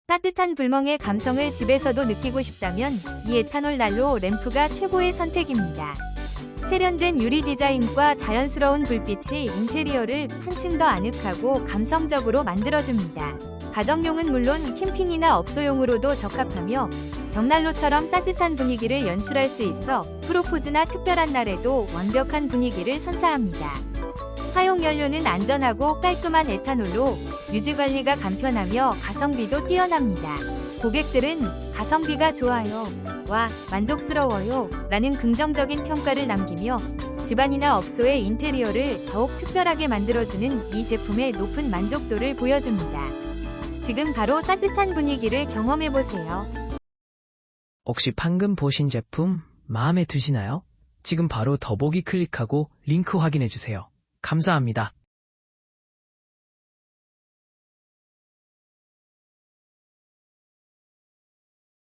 따뜻한 불멍의 감성을 집에서도 느끼고 싶다면 이 에탄올 난로 램프가 최고의 선택입니다. 세련된 유리 디자인과 자연스러운 불빛이 인테리어를 한층 더 아늑하고 감성적으로 만들어줍니다. 가정용은 물론 캠핑이나 업소용으로도 적합하며 벽난로처럼 따뜻한 분위기를 연출할 수 있어 프로포즈나 특별한 날에도 완벽한 분위기를 선사합니다. 사용 연료는 안전하고 깔끔한 에탄올로 유지관리가 간편하며 가성비도 뛰어납니다. 고객들은 가성비가 좋아요, 와 만족스러워요 라는 긍정적인 평가를 남기며 집안이나 업소의 인테리어를 더욱 특별하게 만들어주는 이 제품의 높은 만족도를 보여줍니다. 지금 바로 따뜻한 분위기를 경험해보세요. 혹시 방금 보신 제품 마음에 드시나요? 지금 바로 더보기 클릭하고 링크 확인해주세요. 감사합니다.